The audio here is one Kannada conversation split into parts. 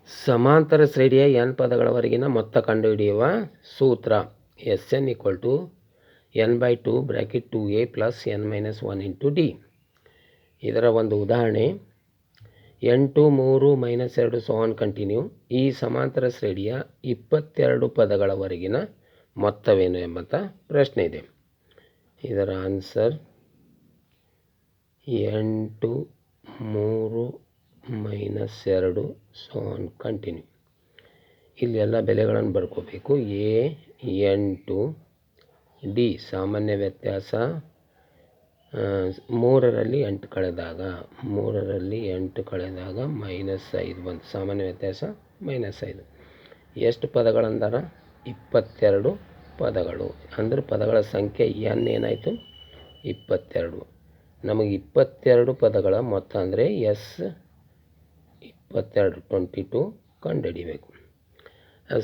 ಸಮಾಂತರ ಶ್ರೇಣಿಯ n ಪದಗಳವರೆಗಿನ ಮೊತ್ತ ಕಂಡುಹಿಡಿಯುವ ಸೂತ್ರ Sn = n/2 bracket 2a plus n - 1 into d. ಇದರ ಒಂದು ಉದಾಹರಣೆ 8 3 -2 so on ಕಂಟಿನ್ಯೂ. ಈ ಸಮಾಂತರ ಶ್ರೇಣಿಯ 22 ಪದಗಳವರೆಗಿನ ಮೊತ್ತವೇನು ಎಂಬಂಥ ಪ್ರಶ್ನೆ ಇದೆ. ಇದರ ಆನ್ಸರ್ 8 3 -2 so on ಕಂಟಿನ್ಯೂ. ಇಲ್ಲಿ ಎಲ್ಲ ಬೆಲೆಗಳನ್ನು ಬರ್ಕೋಬೇಕು. a 8, d ಸಾಮಾನ್ಯ ವ್ಯತ್ಯಾಸ 3ರಲ್ಲಿ 8 ಕಳೆದಾಗ -5 ಬಂತು. ಸಾಮಾನ್ಯ ವ್ಯತ್ಯಾಸ -5. ಎಷ್ಟು ಪದಗಳಂದಾರ? 22 ಪದಗಳು. ಅಂದರೆ ಪದಗಳ ಸಂಖ್ಯೆ n ಏನಾಯಿತು? 22. ನಮಗೆ 22 ಪದಗಳ ಮೊತ್ತ ಅಂದರೆ ಎಸ್ 22 ಕಂಡುಹಿಡಿಬೇಕು.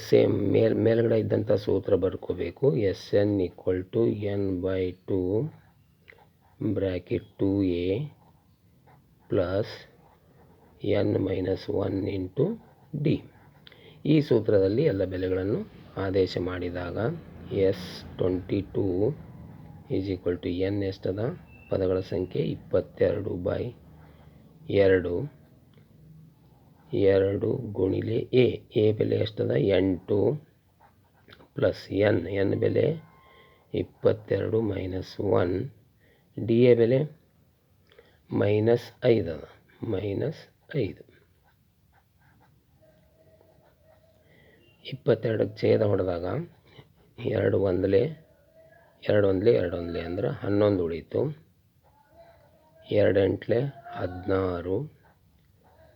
ಸೇಮ್ ಮೇಲ್ಗಡೆ ಇದ್ದಂಥ ಸೂತ್ರ ಬರ್ಕೋಬೇಕು. Sn = n/2 bracket 2a plus n - 1 into d. ಈ ಸೂತ್ರದಲ್ಲಿ ಎಲ್ಲ ಬೆಲೆಗಳನ್ನು ಆದೇಶ ಮಾಡಿದಾಗ S22 n ಎಷ್ಟದ? ಪದಗಳ ಸಂಖ್ಯೆ 22/2 2 ಗುಣಿಲೆ a ಬೆಲೆ ಎಷ್ಟದ? 8 ಪ್ಲಸ್ n ಬೆಲೆ 22 - 1 d ಬೆಲೆ -5 ಅದ. -5 22ಕ್ಕೆ ಛೇದ ಹೊಡೆದಾಗ 2 ಒಂದಲೇ ಅಂದ್ರೆ 11 ಉಳೀತು. 2 8 16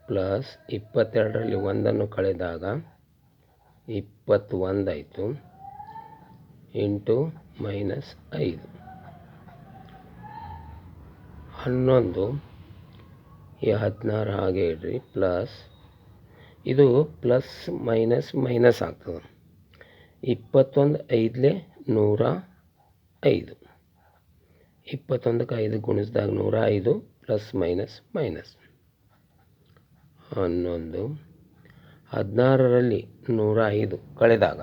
ಪ್ಲಸ್ 22ರಲ್ಲಿ 1 ಕಳೆದಾಗ 21 ಆಯಿತು ಇಂಟು -5 11 ಈ 16 ಹಾಗೆ ಇಡ್ರಿ. ಪ್ಲಸ್ ಇದು ಪ್ಲಸ್ ಮೈನಸ್ ಆಗ್ತದೆ. 21 5 105. 21ಕ್ಕೆ 5 ಗುಣಿಸಿದಾಗ 105 ಪ್ಲಸ್ ಮೈನಸ್ 11 16ರಲ್ಲಿ 105 ಕಳೆದಾಗ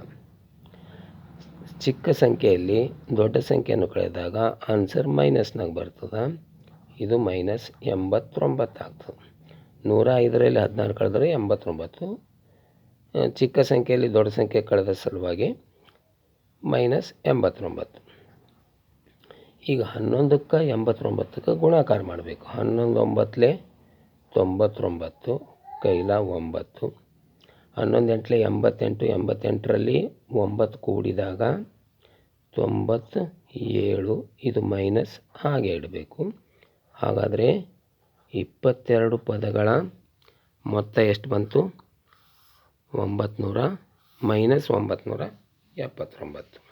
ಚಿಕ್ಕ ಸಂಖ್ಯೆಯಲ್ಲಿ ದೊಡ್ಡ ಸಂಖ್ಯೆಯನ್ನು ಕಳೆದಾಗ ಆನ್ಸರ್ ಮೈನಸ್ನಾಗ ಬರ್ತದೆ. ಇದು -89 ಆಗ್ತದೆ. 105ರಲ್ಲಿ 16 ಕಳೆದರೆ 89. ಚಿಕ್ಕ ಸಂಖ್ಯೆಯಲ್ಲಿ ದೊಡ್ಡ ಸಂಖ್ಯೆ ಕಳೆದ ಸಲುವಾಗಿ -89. ಈಗ 11ಕ್ಕೆ 89ಕ್ಕೆ ಗುಣಾಕಾರ ಮಾಡಬೇಕು. 11 9 99 ಕೈಲ 9. 11 8 88. 88ರಲ್ಲಿ 9 ಕೂಡಿದಾಗ 97. ಇದು ಮೈನಸ್ ಹಾಗೆ ಇಡಬೇಕು. ಹಾಗಾದರೆ 22 ಪದಗಳ ಮೊತ್ತ ಎಷ್ಟು ಬಂತು? -979.